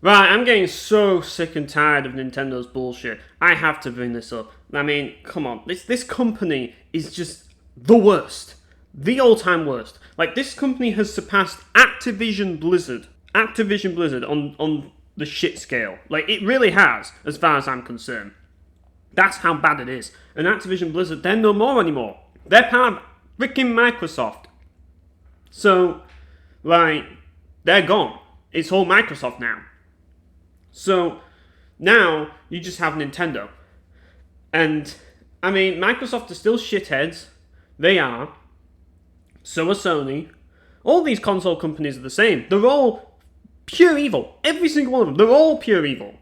Right, I'm getting so sick and tired of Nintendo's bullshit. I have to bring this up. I mean, come on. This company is just the worst. The all-time worst. Like, this company has surpassed Activision Blizzard. Activision Blizzard on the shit scale. Like, it really has, as far as I'm concerned. That's how bad it is. And Activision Blizzard, they're no more anymore. They're part of freaking Microsoft. So, like, they're gone. It's all Microsoft now. So now you just have Nintendo. And I mean, Microsoft are still shitheads. They are. So are Sony. All these console companies are the same. They're all pure evil. Every single one of them. They're all pure evil.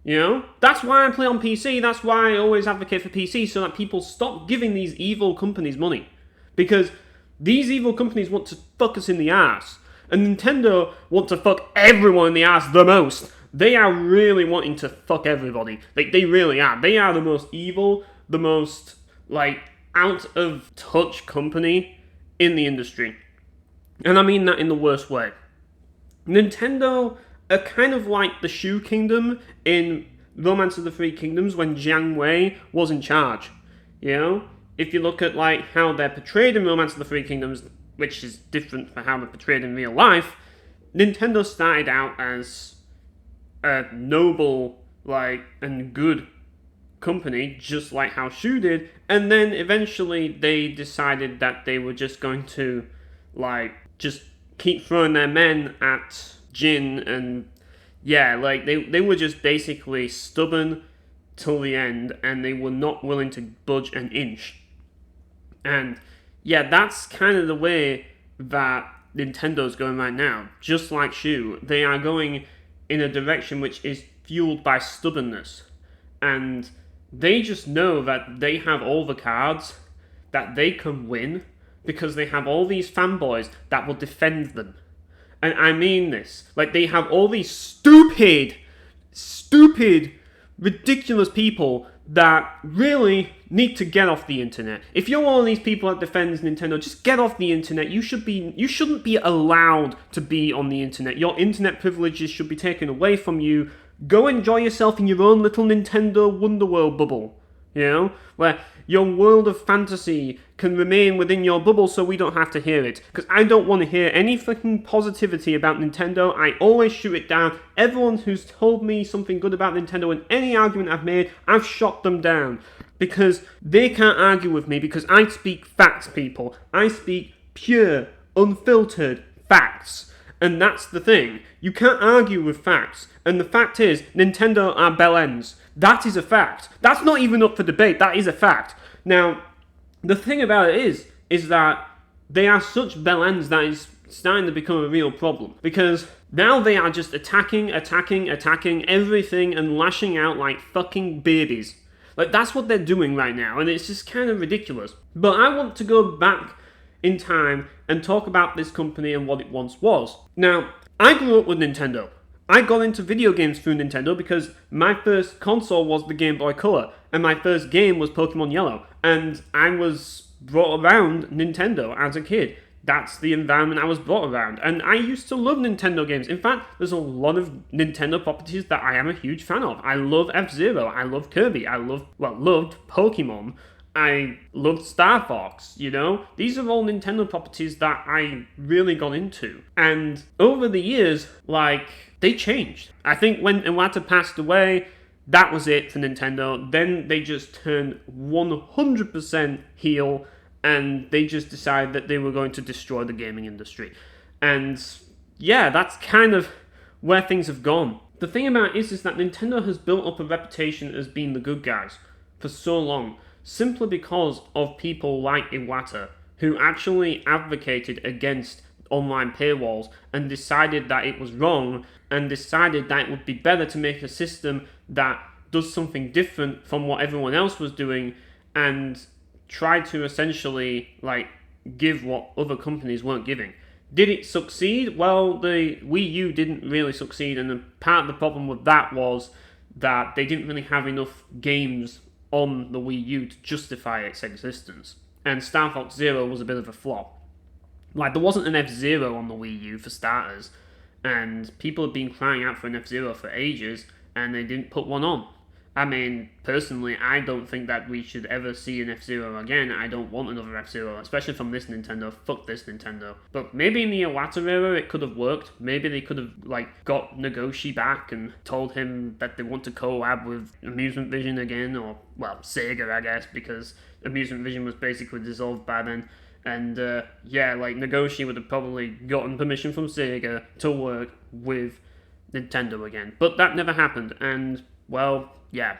You know? That's why I play on PC. That's why I always advocate for PC, so that people stop giving these evil companies money. Because these evil companies want to fuck us in the ass. And Nintendo want to fuck everyone in the ass the most. They are really wanting to fuck everybody. Like, they really are. They are the most evil, the most, like, out of touch company in the industry. And I mean that in the worst way. Nintendo are kind of like the Shoe Kingdom in Romance of the Three Kingdoms when Jiang Wei was in charge. You know? If you look at, like, how they're portrayed in Romance of the Three Kingdoms, which is different from how they're portrayed in real life, Nintendo started out as a noble, like, and good company, just like how Shu did, and then eventually they decided that they were just going to, like, just keep throwing their men at Jin, and yeah, like, they were just basically stubborn till the end, and they were not willing to budge an inch. And yeah, that's kind of the way that Nintendo's going right now. Just like Shu, they are going in a direction which is fueled by stubbornness. And they just know that they have all the cards, that they can win, because they have all these fanboys that will defend them. And I mean this. Like, they have all these stupid, ridiculous people that really need to get off the internet. If you're one of these people that defends Nintendo, just get off the internet. You shouldn't be allowed to be on the internet. Your internet privileges should be taken away from you. Go enjoy yourself in your own little Nintendo Wonderworld bubble. You know? Where your world of fantasy can remain within your bubble so we don't have to hear it. Because I don't want to hear any fucking positivity about Nintendo. I always shoot it down. Everyone who's told me something good about Nintendo in any argument I've made, I've shot them down. Because they can't argue with me, because I speak facts, people. I speak pure, unfiltered facts. And that's the thing. You can't argue with facts. And the fact is, Nintendo are bellends. That is a fact. That's not even up for debate. That is a fact. Now, the thing about it is that they are such bellends that it's starting to become a real problem. Because now they are just attacking everything and lashing out like fucking babies. Like, that's what they're doing right now, and it's just kind of ridiculous. But I want to go back in time and talk about this company and what it once was. Now, I grew up with Nintendo. I got into video games through Nintendo because my first console was the Game Boy Color, and my first game was Pokemon Yellow, and I was brought around Nintendo as a kid. That's the environment I was brought around, and I used to love Nintendo games. In fact, there's a lot of Nintendo properties that I am a huge fan of. I love F-Zero, I love Kirby, loved Pokemon, I loved Star Fox, you know? These are all Nintendo properties that I really got into. And over the years, like, they changed. I think when Iwata passed away, that was it for Nintendo. Then they just turned 100% heel, and they just decided that they were going to destroy the gaming industry. And yeah, that's kind of where things have gone. The thing about it is that Nintendo has built up a reputation as being the good guys for so long, simply because of people like Iwata, who actually advocated against online paywalls and decided that it was wrong, and decided that it would be better to make a system that does something different from what everyone else was doing, and try to essentially, like, give what other companies weren't giving. Did it succeed? Well, the Wii U didn't really succeed, and part of the problem with that was that they didn't really have enough games on the Wii U to justify its existence. And Star Fox Zero was a bit of a flop. Like, there wasn't an F-Zero on the Wii U, for starters. and people have been crying out for an F-Zero for ages, and they didn't put one on. I mean, personally, I don't think that we should ever see an F-Zero again. I don't want another F-Zero, especially from this Nintendo. Fuck this Nintendo. But maybe in the Iwata era it could have worked. Maybe they could have, got Nagoshi back and told him that they want to collab with Amusement Vision again, or, Sega, I guess, because Amusement Vision was basically dissolved by then. And, Nagoshi would have probably gotten permission from Sega to work with Nintendo again. But that never happened, and, yeah,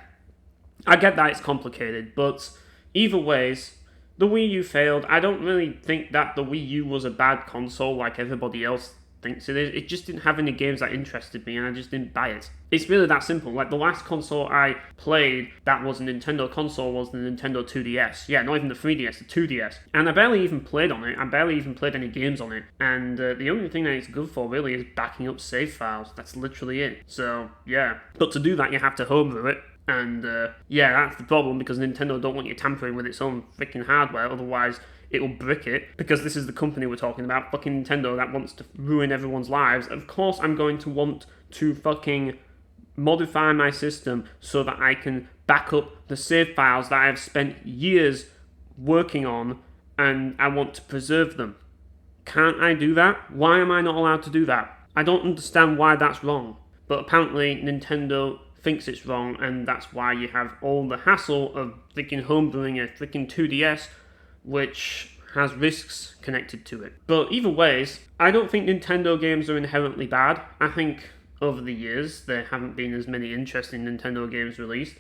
I get that it's complicated, but either ways, the Wii U failed. I don't really think that the Wii U was a bad console like everybody else thinks it is. It just didn't have any games that interested me, and I just didn't buy it. It's really that simple. The last console I played that was a Nintendo console was the Nintendo 2DS. Yeah, not even the 3DS, the 2DS. And I barely even played on it. I barely even played any games on it. And the only thing that it's good for, really, is backing up save files. That's literally it. So, yeah. But to do that, you have to homebrew it. And, that's the problem, because Nintendo don't want you tampering with its own freaking hardware, otherwise it will brick it, because this is the company we're talking about, fucking Nintendo, that wants to ruin everyone's lives. Of course I'm going to want to fucking modify my system so that I can back up the save files that I've spent years working on, and I want to preserve them. Can't I do that? Why am I not allowed to do that? I don't understand why that's wrong. But apparently Nintendo thinks it's wrong, and that's why you have all the hassle of freaking homebrewing a freaking 2DS, which has risks connected to it. But either ways, I don't think Nintendo games are inherently bad. I think over the years there haven't been as many interesting Nintendo games released,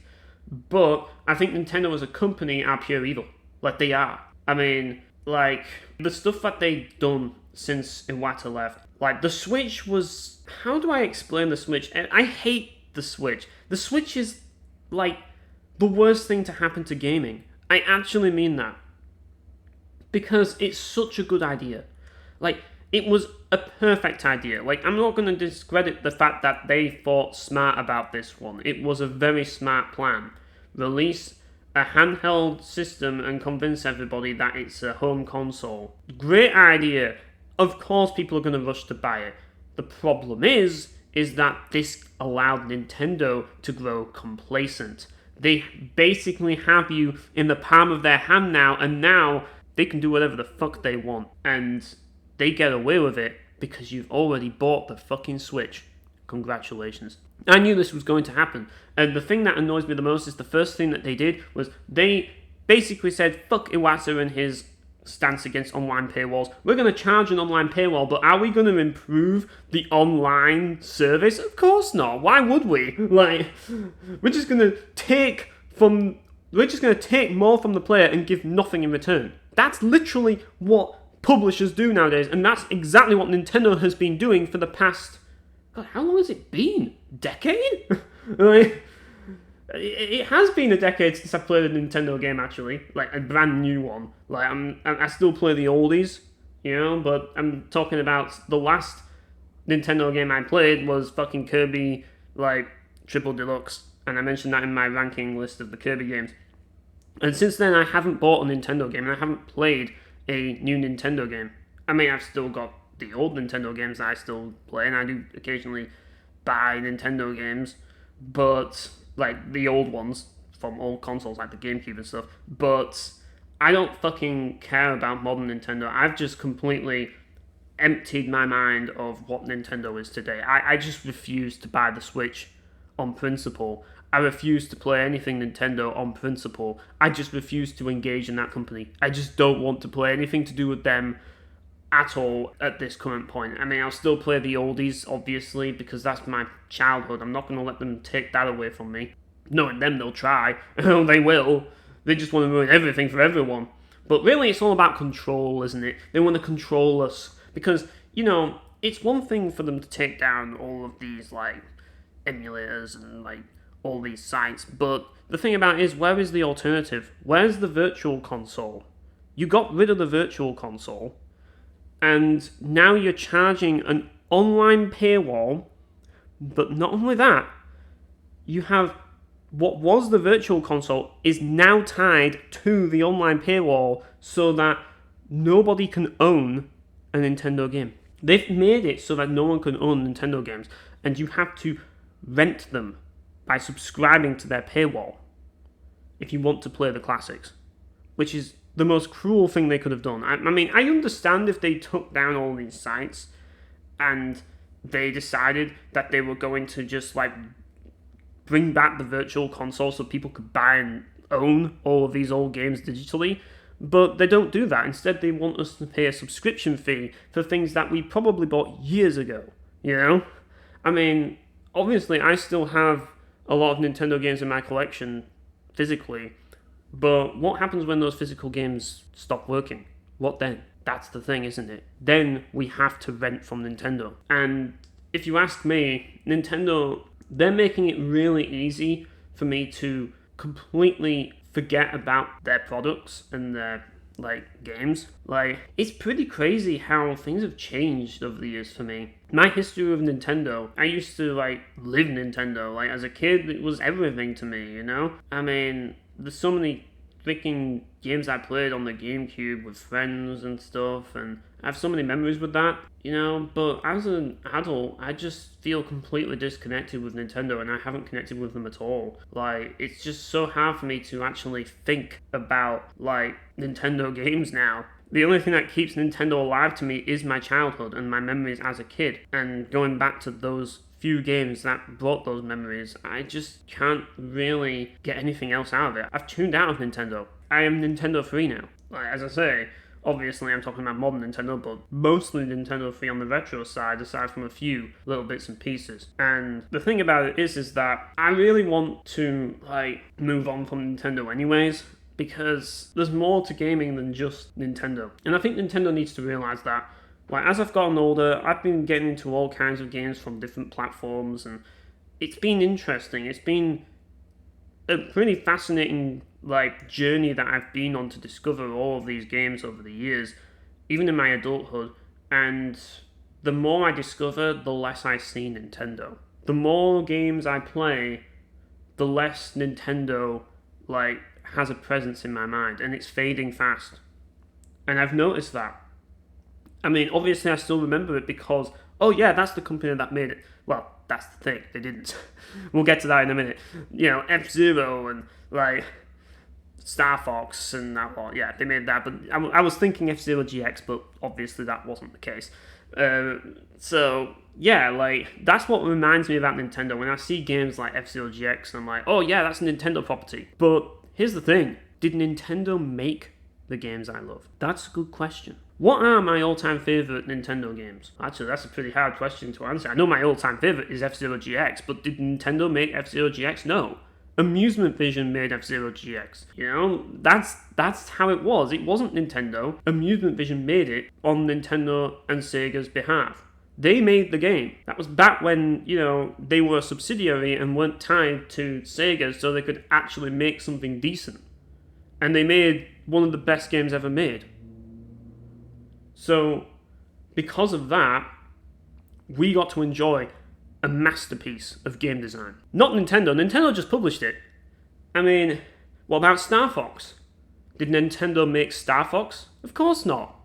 but I think Nintendo as a company are pure evil. They are. I mean, the stuff that they've done since Iwata left. The Switch was... How do I explain the Switch? I hate the Switch. The Switch is, the worst thing to happen to gaming. I actually mean that. Because it's such a good idea. It was a perfect idea. I'm not going to discredit the fact that they thought smart about this one. It was a very smart plan. Release a handheld system and convince everybody that it's a home console. Great idea. Of course people are going to rush to buy it. The problem is that this allowed Nintendo to grow complacent. They basically have you in the palm of their hand now, and now they can do whatever the fuck they want. And they get away with it because you've already bought the fucking Switch. Congratulations. I knew this was going to happen. And the thing that annoys me the most is the first thing that they did was they basically said, fuck Iwata and his stance against online paywalls. We're going to charge an online paywall, but are we going to improve the online service? Of course not. Why would we? We're just going to take more from the player and give nothing in return. That's literally what publishers do nowadays, and that's exactly what Nintendo has been doing for the past... God, how long has it been? Decade? It has been a decade since I played a Nintendo game, actually. A brand new one. I still play the oldies, but I'm talking about the last Nintendo game I played was fucking Kirby, Triple Deluxe. And I mentioned that in my ranking list of the Kirby games. And since then, I haven't bought a Nintendo game, and I haven't played a new Nintendo game. I mean, I've still got the old Nintendo games that I still play, and I do occasionally buy Nintendo games, but... the old ones from old consoles, like the GameCube and stuff. But I don't fucking care about modern Nintendo. I've just completely emptied my mind of what Nintendo is today. I just refuse to buy the Switch on principle. I refuse to play anything Nintendo on principle. I just refuse to engage in that company. I just don't want to play anything to do with them at all at this current point. I mean, I'll still play the oldies, obviously, because that's my childhood. I'm not going to let them take that away from me. Knowing them, they'll try. They will. They just want to ruin everything for everyone. But really, it's all about control, isn't it? They want to control us. Because, it's one thing for them to take down all of these, emulators and, all these sites. But the thing about it is, where is the alternative? Where's the virtual console? You got rid of the virtual console, and now you're charging an online paywall, but not only that, you have what was the virtual console is now tied to the online paywall so that nobody can own a Nintendo game. They've made it so that no one can own Nintendo games, and you have to rent them by subscribing to their paywall if you want to play the classics, which is the most cruel thing they could have done. I mean, I understand if they took down all these sites and they decided that they were going to just like bring back the virtual console so people could buy and own all of these old games digitally. But they don't do that. Instead, they want us to pay a subscription fee for things that we probably bought years ago. You know? I mean, obviously, I still have a lot of Nintendo games in my collection physically. But what happens when those physical games stop working? What then? That's the thing, isn't it? Then we have to rent from Nintendo. And if you ask me, Nintendo, they're making it really easy for me to completely forget about their products and their games. It's pretty crazy how things have changed over the years for me. My history with Nintendo, I used to live Nintendo. As a kid, it was everything to me, you know? I mean, there's so many freaking games I played on the GameCube with friends and stuff, and I have so many memories with that, you know, but as an adult, I just feel completely disconnected with Nintendo, and I haven't connected with them at all. It's just so hard for me to actually think about, Nintendo games now. The only thing that keeps Nintendo alive to me is my childhood and my memories as a kid, and going back to those few games that brought those memories, I just can't really get anything else out of it. I've tuned out of Nintendo. I am Nintendo free now. As I say, obviously I'm talking about modern Nintendo, but mostly Nintendo free on the retro side, aside from a few little bits and pieces. And the thing about it is that I really want to move on from Nintendo anyways, because there's more to gaming than just Nintendo. And I think Nintendo needs to realize that. As I've gotten older, I've been getting into all kinds of games from different platforms, and it's been interesting. It's been a pretty fascinating, journey that I've been on to discover all of these games over the years, even in my adulthood. And the more I discover, the less I see Nintendo. The more games I play, the less Nintendo, has a presence in my mind, and it's fading fast. And I've noticed that. I mean, obviously I still remember it because, oh yeah, that's the company that made it. Well, that's the thing, they didn't. We'll get to that in a minute. You know, F-Zero and, Star Fox and that lot. Yeah, they made that, but I was thinking F-Zero GX, but obviously that wasn't the case. So, yeah, that's what reminds me about Nintendo. When I see games like F-Zero GX, I'm like, oh yeah, that's a Nintendo property. But here's the thing. Did Nintendo make the games I love? That's a good question. What are my all-time favourite Nintendo games? Actually, that's a pretty hard question to answer. I know my all-time favourite is F-Zero GX, but did Nintendo make F-Zero GX? No. Amusement Vision made F-Zero GX. You know, that's how it was. It wasn't Nintendo. Amusement Vision made it on Nintendo and Sega's behalf. They made the game. That was back when, you know, they were a subsidiary and weren't tied to Sega, so they could actually make something decent. And they made one of the best games ever made. So, because of that, we got to enjoy a masterpiece of game design. Not Nintendo. Nintendo just published it. I mean, what about Star Fox? Did Nintendo make Star Fox? Of course not.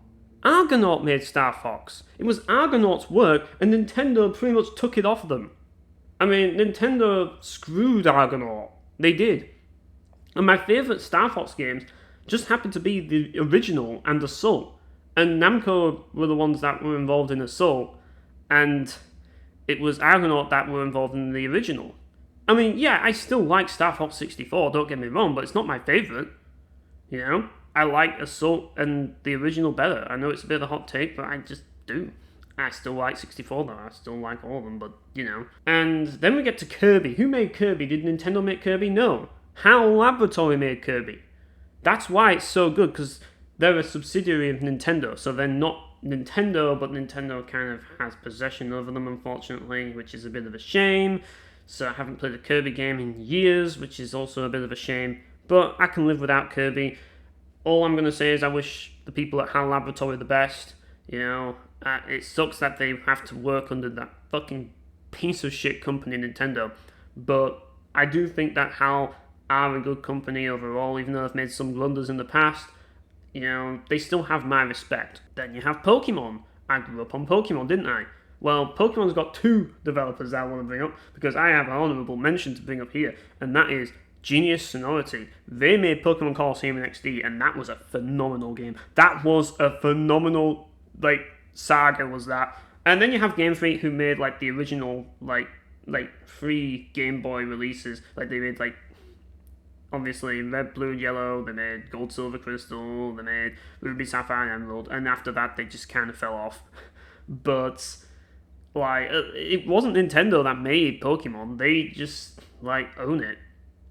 Argonaut made Star Fox. It was Argonaut's work, and Nintendo pretty much took it off them. I mean, Nintendo screwed Argonaut. They did. And my favourite Star Fox games just happened to be the original and Assault. And Namco were the ones that were involved in Assault, and it was Argonaut that were involved in the original. I mean, yeah, I still like Star Fox 64, don't get me wrong, but it's not my favourite. You know? I like Assault and the original better. I know it's a bit of a hot take, but I just do. I still like 64 though, I still like all of them, but, you know. And then we get to Kirby. Who made Kirby? Did Nintendo make Kirby? No. HAL Laboratory made Kirby. That's why it's so good, because they're a subsidiary of Nintendo, so they're not Nintendo, but Nintendo kind of has possession over them, unfortunately, which is a bit of a shame. So I haven't played a Kirby game in years, which is also a bit of a shame, but I can live without Kirby. All I'm going to say is I wish the people at HAL Laboratory the best. You know, it sucks that they have to work under that fucking piece of shit company, Nintendo, but I do think that HAL are a good company overall, even though they've made some blunders in the past. You know, they still have my respect. Then you have Pokemon. I grew up on Pokemon, didn't I? Well, Pokemon's got two developers that I want to bring up because I have an honourable mention to bring up here, and that is Genius Sonority. They made Pokemon Colosseum in XD, and that was a phenomenal game. That was a phenomenal, saga was that. And then you have Game Freak, who made, the original, free Game Boy releases. They made, obviously, Red, Blue, Yellow, they made Gold, Silver, Crystal, they made Ruby, Sapphire, and Emerald, and after that, they just kind of fell off. But, it wasn't Nintendo that made Pokemon, they just, own it.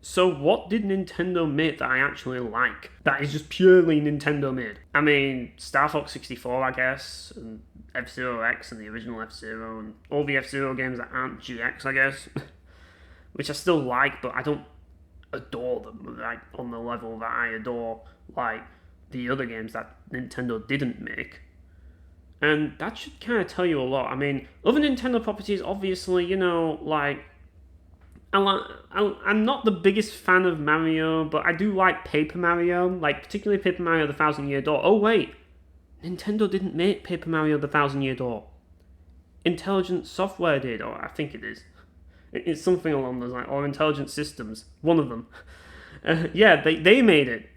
So what did Nintendo make that I actually like? That is just purely Nintendo made. I mean, Star Fox 64, I guess, and F-Zero X, and the original F-Zero, and all the F-Zero games that aren't GX, I guess. Which I still like, but I don't adore them, on the level that I adore, the other games that Nintendo didn't make. And that should kind of tell you a lot. I mean, other Nintendo properties, obviously, I'm not the biggest fan of Mario, but I do like Paper Mario, particularly Paper Mario The Thousand Year Door. Oh wait, Nintendo didn't make Paper Mario The Thousand Year Door. Intelligent Software did, or I think it is. It's something along those lines, or Intelligent Systems, one of them. Yeah, they made it.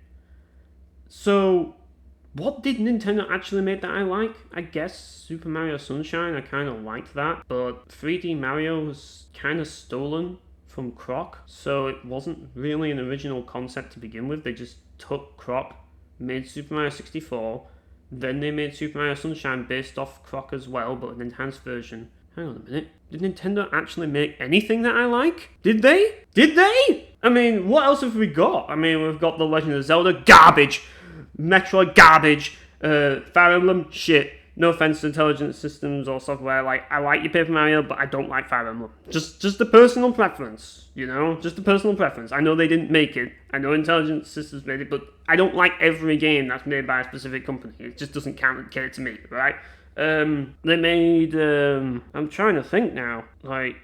So, what did Nintendo actually make that I like? I guess Super Mario Sunshine, I kind of liked that, but 3D Mario was kind of stolen from Croc, so it wasn't really an original concept to begin with. They just took Croc, made Super Mario 64, then they made Super Mario Sunshine based off Croc as well, but an enhanced version. Hang on a minute. Did Nintendo actually make anything that I like? Did they? Did they? I mean, what else have we got? I mean, we've got The Legend of Zelda, garbage. Metroid, garbage. Fire Emblem, shit. No offense to Intelligent Systems or Software. I like your Paper Mario, but I don't like Fire Emblem. Just a personal preference, Just a personal preference. I know they didn't make it. I know Intelligent Systems made it, but I don't like every game that's made by a specific company. It just doesn't count get it to me, right? They made, I'm trying to think now. I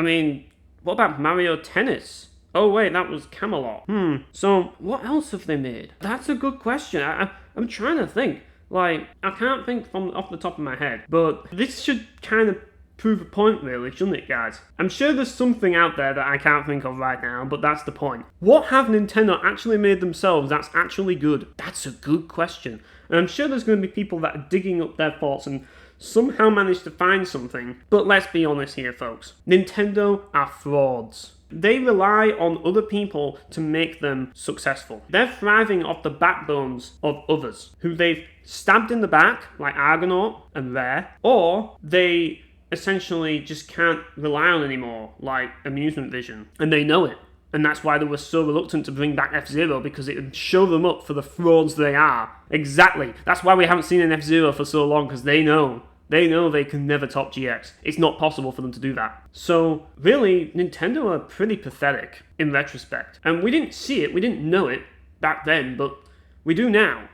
mean, what about Mario Tennis? Oh wait, that was Camelot. So, what else have they made? That's a good question. I'm trying to think. I can't think from off the top of my head, but this should kind of prove a point, really, shouldn't it, guys? I'm sure there's something out there that I can't think of right now, but that's the point. What have Nintendo actually made themselves that's actually good? That's a good question. And I'm sure there's going to be people that are digging up their thoughts and somehow manage to find something. But let's be honest here, folks. Nintendo are frauds. They rely on other people to make them successful. They're thriving off the backbones of others, who they've stabbed in the back, like Argonaut and Rare, or they essentially just can't rely on anymore, like Amusement Vision, and they know it. And that's why they were so reluctant to bring back F-Zero, because it would show them up for the frauds they are. Exactly. That's why we haven't seen an F-Zero for so long, because they know. They know they can never top GX. It's not possible for them to do that. So, really, Nintendo are pretty pathetic, in retrospect. And we didn't see it, we didn't know it back then, but we do now,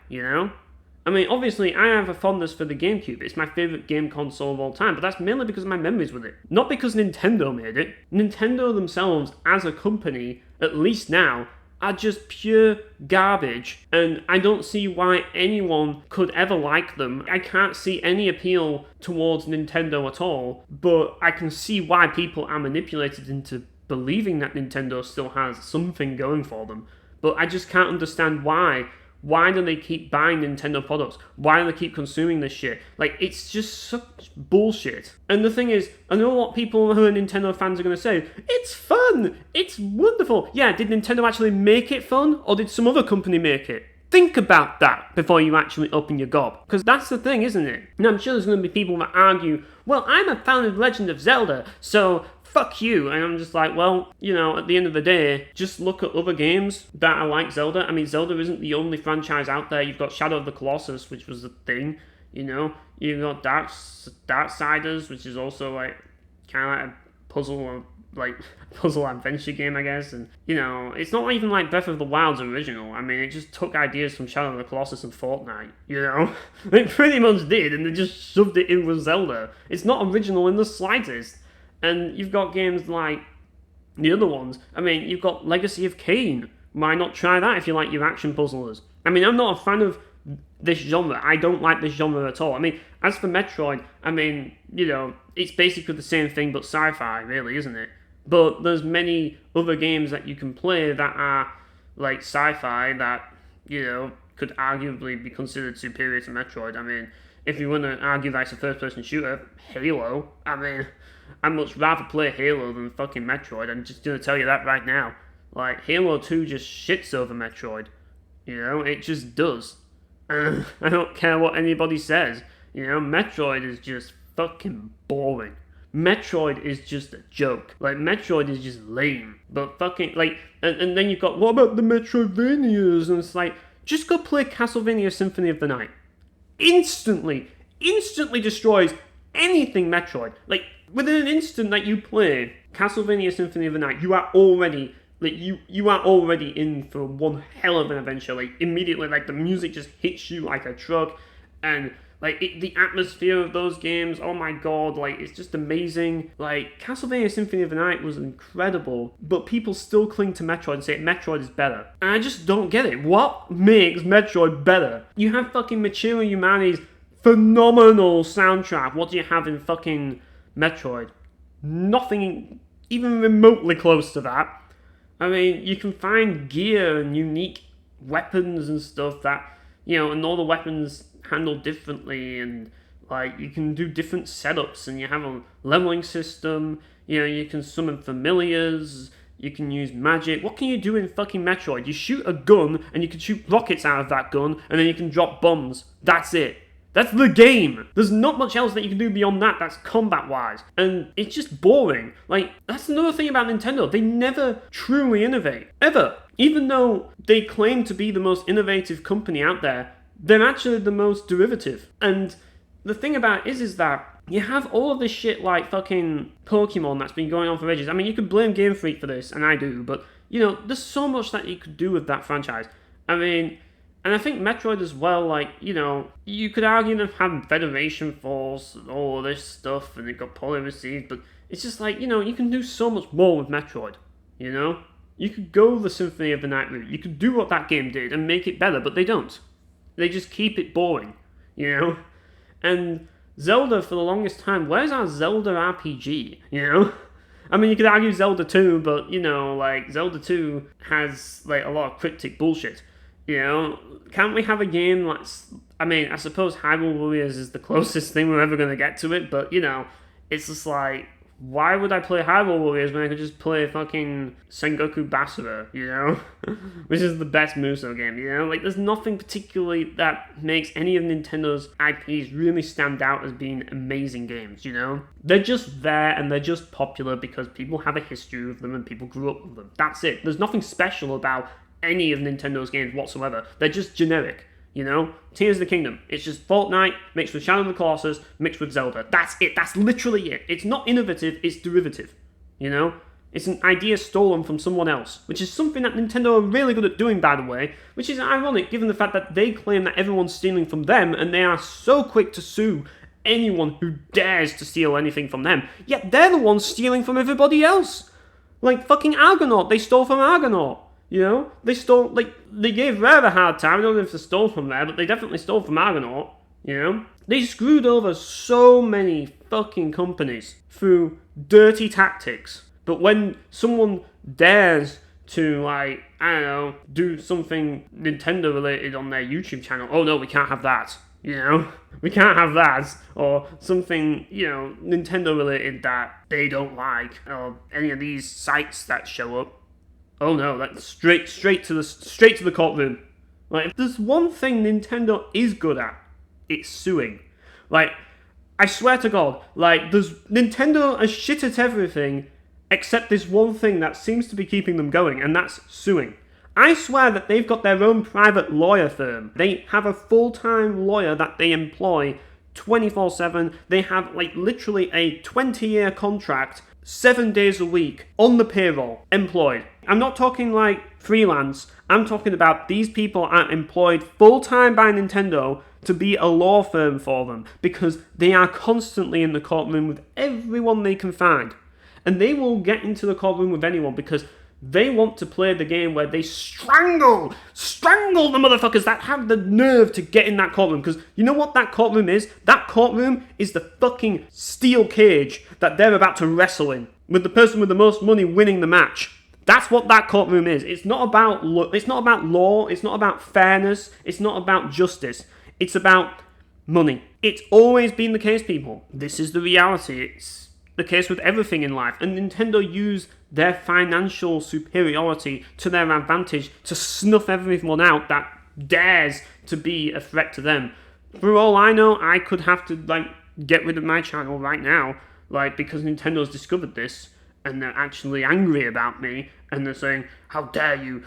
I mean, obviously, I have a fondness for the GameCube. It's my favourite game console of all time, but that's mainly because of my memories with it. Not because Nintendo made it. Nintendo themselves, as a company, at least now, are just pure garbage, and I don't see why anyone could ever like them. I can't see any appeal towards Nintendo at all, but I can see why people are manipulated into believing that Nintendo still has something going for them. But I just can't understand why. Why do they keep buying Nintendo products? Why do they keep consuming this shit? It's just such bullshit. And the thing is, I know what people who are Nintendo fans are going to say. It's fun! It's wonderful! Yeah, did Nintendo actually make it fun? Or did some other company make it? Think about that before you actually open your gob. Because that's the thing, isn't it? And I'm sure there's going to be people that argue, well, I'm a fan of Legend of Zelda, so fuck you. And I'm just like, well, at the end of the day, just look at other games that are like Zelda. I mean, Zelda isn't the only franchise out there. You've got Shadow of the Colossus, which was the thing, You've got Darksiders, which is also kind of like a puzzle, puzzle adventure game, I guess. And, it's not even like Breath of the Wild's original. I mean, it just took ideas from Shadow of the Colossus and Fortnite, It pretty much did, and they just shoved it in with Zelda. It's not original in the slightest. And you've got games like the other ones. I mean, you've got Legacy of Kain. Why not try that if you like your action puzzlers? I mean, I'm not a fan of this genre. I don't like this genre at all. I mean, as for Metroid, I mean, it's basically the same thing but sci-fi, really, isn't it? But there's many other games that you can play that are like sci-fi that, could arguably be considered superior to Metroid. I mean, if you want to argue that it's a first-person shooter, Halo, I mean, I'd much rather play Halo than fucking Metroid. I'm just going to tell you that right now. Like, Halo 2 just shits over Metroid. It just does. I don't care what anybody says. Metroid is just fucking boring. Metroid is just a joke. Like, Metroid is just lame. But fucking, like, and then you've got, what about the Metroidvanias? And it's like, just go play Castlevania Symphony of the Night. Instantly destroys anything Metroid. Like, within an instant that you play Castlevania Symphony of the Night, you are already, like, you are already in for one hell of an adventure. Like, immediately, like, the music just hits you like a truck, and like, the atmosphere of those games, oh my god, like, it's just amazing. Like, Castlevania Symphony of the Night was incredible, but people still cling to Metroid and say Metroid is better. And I just don't get it. What makes Metroid better? You have fucking Michiru Yamani's phenomenal soundtrack. What do you have in fucking Metroid? Nothing even remotely close to that. I mean, you can find gear and unique weapons and stuff that, and all the weapons handled differently, and like, you can do different setups, and you have a leveling system, you can summon familiars, you can use magic. What can you do in fucking Metroid? You shoot a gun, and you can shoot rockets out of that gun, and then you can drop bombs. That's it. That's the game. There's not much else that you can do beyond that that's combat-wise. And it's just boring. Like, that's another thing about Nintendo. They never truly innovate. Ever. Even though they claim to be the most innovative company out there, they're actually the most derivative. And the thing about it is that you have all of this shit like fucking Pokemon that's been going on for ages. I mean, you could blame Game Freak for this, and I do, but, there's so much that you could do with that franchise. I mean, and I think Metroid as well, like, you could argue they've had Federation Force and all this stuff, and it got poorly received, but it's just like, you can do so much more with Metroid, You could go the Symphony of the Night route. You could do what that game did and make it better, but they don't. They just keep it boring, And Zelda, for the longest time, where's our Zelda RPG, I mean, you could argue Zelda 2, but, like, Zelda 2 has, like, a lot of cryptic bullshit, Can't we have a game that's... I mean, I suppose Hyrule Warriors is the closest thing we're ever going to get to it, but, it's just like, why would I play Hyrule Warriors when I could just play fucking Sengoku Basara, Which is the best Musou game, Like, there's nothing particularly that makes any of Nintendo's IPs really stand out as being amazing games, They're just there, and they're just popular because people have a history with them and people grew up with them. That's it. There's nothing special about any of Nintendo's games whatsoever. They're just generic. Tears of the Kingdom. It's just Fortnite mixed with Shadow of the Colossus mixed with Zelda. That's it. That's literally it. It's not innovative, it's derivative. It's an idea stolen from someone else, which is something that Nintendo are really good at doing, by the way, which is ironic given the fact that they claim that everyone's stealing from them, and they are so quick to sue anyone who dares to steal anything from them. Yet they're the ones stealing from everybody else. Like fucking Argonaut. They stole from Argonaut. They stole, like, they gave Rare a hard time. I don't know if they stole from Rare, but they definitely stole from Argonaut, They screwed over so many fucking companies through dirty tactics. But when someone dares to, like, I don't know, do something Nintendo related on their YouTube channel, oh no, we can't have that, We can't have that, or something, Nintendo related that they don't like, or any of these sites that show up. Oh no, that's straight to the courtroom. Like, if there's one thing Nintendo is good at, it's suing. Like, I swear to God, like, Nintendo is shit at everything except this one thing that seems to be keeping them going, and that's suing. I swear that they've got their own private lawyer firm. They have a full-time lawyer that they employ 24/7. They have, like, literally a 20-year contract, 7 days a week, on the payroll, employed. I'm not talking like freelance. I'm talking about these people are employed full-time by Nintendo to be a law firm for them, because they are constantly in the courtroom with everyone they can find. And they will get into the courtroom with anyone, because They want to play the game where they strangle the motherfuckers that have the nerve to get in that courtroom. Because you know what that courtroom is? That courtroom is the fucking steel cage that they're about to wrestle in, with the person with the most money winning the match. That's what that courtroom is. It's not about law. It's not about fairness. It's not about justice. It's about money. It's always been the case, people. This is the reality. It's the case with everything in life. And Nintendo use their financial superiority to their advantage to snuff everyone out that dares to be a threat to them. For all I know, I could have to get rid of my channel right now, because Nintendo's discovered this and they're actually angry about me and they're saying, "How dare you?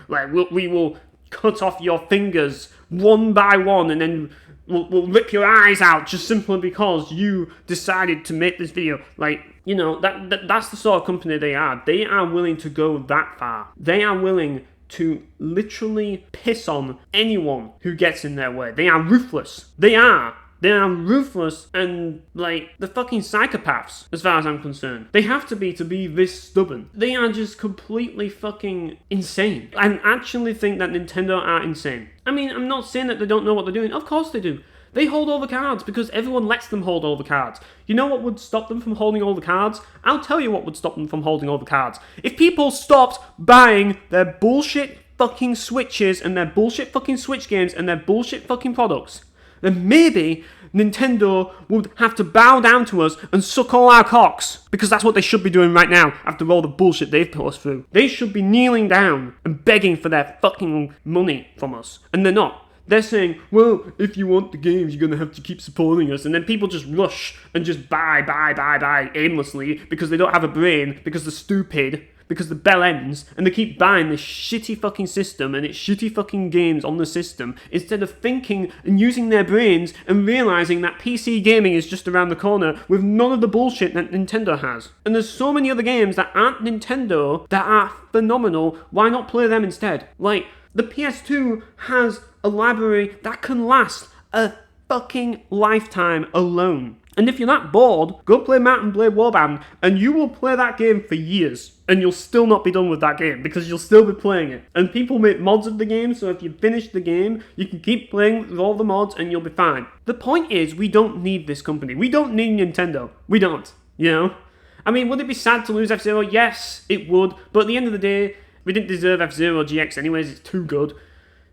We will cut off your fingers one by one and then we'll rip your eyes out just simply because you decided to make this video." That's the sort of company they are. They are willing to go that far. They are willing to literally piss on anyone who gets in their way. They are ruthless. They are ruthless and, the fucking psychopaths, as far as I'm concerned. They have to be this stubborn. They are just completely fucking insane. I actually think that Nintendo are insane. I mean, I'm not saying that they don't know what they're doing. Of course they do. They hold all the cards because everyone lets them hold all the cards. You know what would stop them from holding all the cards? I'll tell you what would stop them from holding all the cards. If people stopped buying their bullshit fucking Switches and their bullshit fucking Switch games and their bullshit fucking products, then maybe Nintendo would have to bow down to us and suck all our cocks. Because that's what they should be doing right now, after all the bullshit they've put us through. They should be kneeling down and begging for their fucking money from us. And they're not. They're saying, well, if you want the games, you're going to have to keep supporting us. And then people just rush and just buy aimlessly because they don't have a brain, because they're stupid, because the bell ends, and they keep buying this shitty fucking system and its shitty fucking games on the system instead of thinking and using their brains and realizing that PC gaming is just around the corner with none of the bullshit that Nintendo has. And there's so many other games that aren't Nintendo that are phenomenal. Why not play them instead? The PS2 has a library that can last a fucking lifetime alone. And if you're that bored, go play Mount and Blade Warband, and you will play that game for years, and you'll still not be done with that game, because you'll still be playing it. And people make mods of the game, so if you finish the game, you can keep playing with all the mods, and you'll be fine. The point is, we don't need this company. We don't need Nintendo. We don't, I mean, would it be sad to lose F-Zero? Yes, it would, but at the end of the day, we didn't deserve F-Zero GX anyways, it's too good.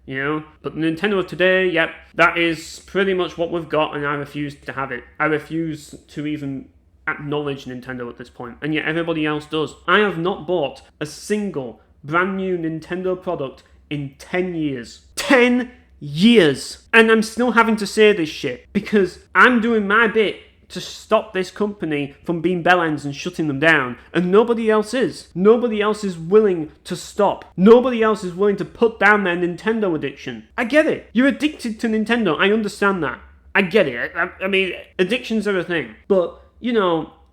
But the Nintendo of today, yep, that is pretty much what we've got, and I refuse to have it. I refuse to even acknowledge Nintendo at this point, and yet everybody else does. I have not bought a single brand new Nintendo product in 10 years. 10 years! And I'm still having to say this shit, because I'm doing my bit to stop this company from being bellends and shutting them down, and nobody else is. Nobody else is willing to stop. Nobody else is willing to put down their Nintendo addiction. I get it. You're addicted to Nintendo. I understand that. I get it. I mean, addictions are a thing. But,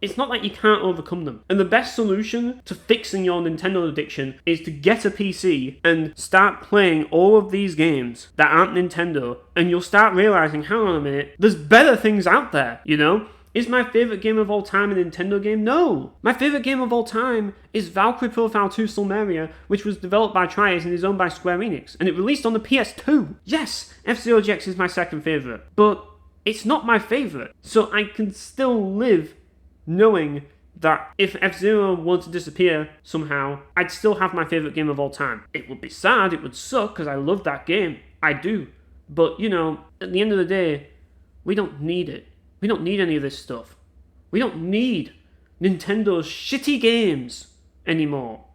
it's not like you can't overcome them. And the best solution to fixing your Nintendo addiction is to get a PC and start playing all of these games that aren't Nintendo, and you'll start realizing, hang on a minute, there's better things out there, Is my favourite game of all time a Nintendo game? No! My favourite game of all time is Valkyrie Profile 2 Silmeria, which was developed by Trias and is owned by Square Enix, and it released on the PS2. Yes, F-Zero GX is my second favourite, but it's not my favourite, so I can still live knowing that if F-Zero were to disappear somehow, I'd still have my favourite game of all time. It would be sad, it would suck, because I love that game. I do. But, at the end of the day, we don't need it. We don't need any of this stuff. We don't need Nintendo's shitty games anymore,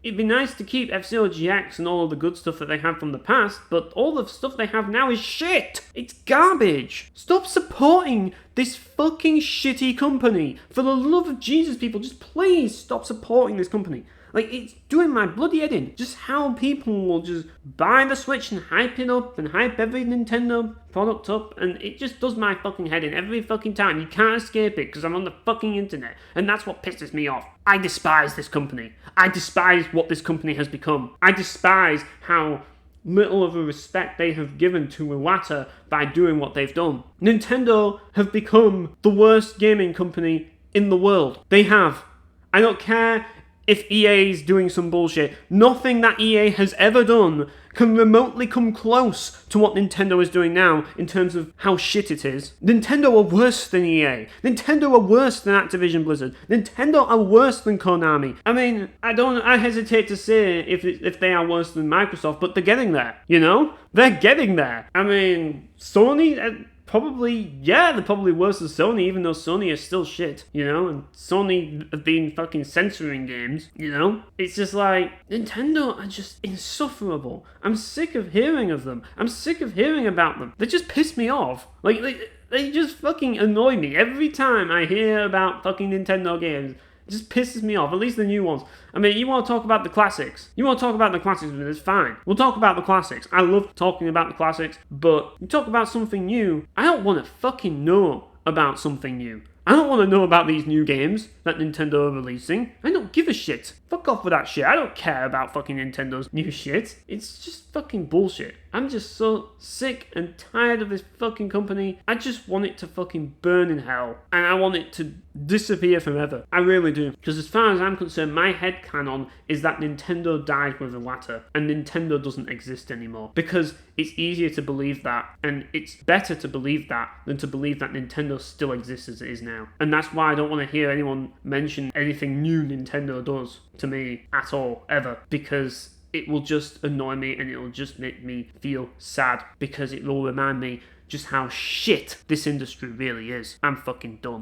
It'd be nice to keep F-Zero GX and all of the good stuff that they have from the past, but all the stuff they have now is shit! It's garbage! Stop supporting this fucking shitty company! For the love of Jesus, people, just please stop supporting this company. It's doing my bloody head in. Just how people will just buy the Switch and hype it up and hype every Nintendo product up, and it just does my fucking head in every fucking time. You can't escape it because I'm on the fucking internet, and that's what pisses me off. I despise this company. I despise what this company has become. I despise how little of a respect they have given to Iwata by doing what they've done. Nintendo have become the worst gaming company in the world. They have. I don't care if EA is doing some bullshit. Nothing that EA has ever done can remotely come close to what Nintendo is doing now in terms of how shit it is. Nintendo are worse than EA. Nintendo are worse than Activision Blizzard. Nintendo are worse than Konami. I mean, I hesitate to say if they are worse than Microsoft, but they're getting there, you know? They're getting there. I mean, Sony... they're probably worse than Sony, even though Sony is still shit, you know, and Sony have been fucking censoring games, you know? It's just like, Nintendo are just insufferable. I'm sick of hearing of them. I'm sick of hearing about them. They just piss me off. Like, they just fucking annoy me. Every time I hear about fucking Nintendo games, it just pisses me off, at least the new ones. I mean, you want to talk about the classics. You want to talk about the classics, but it's fine. We'll talk about the classics. I love talking about the classics, but you talk about something new, I don't want to fucking know about something new. I don't want to know about these new games that Nintendo are releasing. I don't give a shit. Fuck off with that shit. I don't care about fucking Nintendo's new shit. It's just fucking bullshit. I'm just so sick and tired of this fucking company. I just want it to fucking burn in hell. And I want it to disappear forever. I really do. Because as far as I'm concerned, my headcanon is that Nintendo died with the latter. And Nintendo doesn't exist anymore. Because it's easier to believe that. And it's better to believe that than to believe that Nintendo still exists as it is now. And that's why I don't want to hear anyone mention anything new Nintendo does to me at all, ever. Because it will just annoy me and it will just make me feel sad. Because it will remind me just how shit this industry really is. I'm fucking done.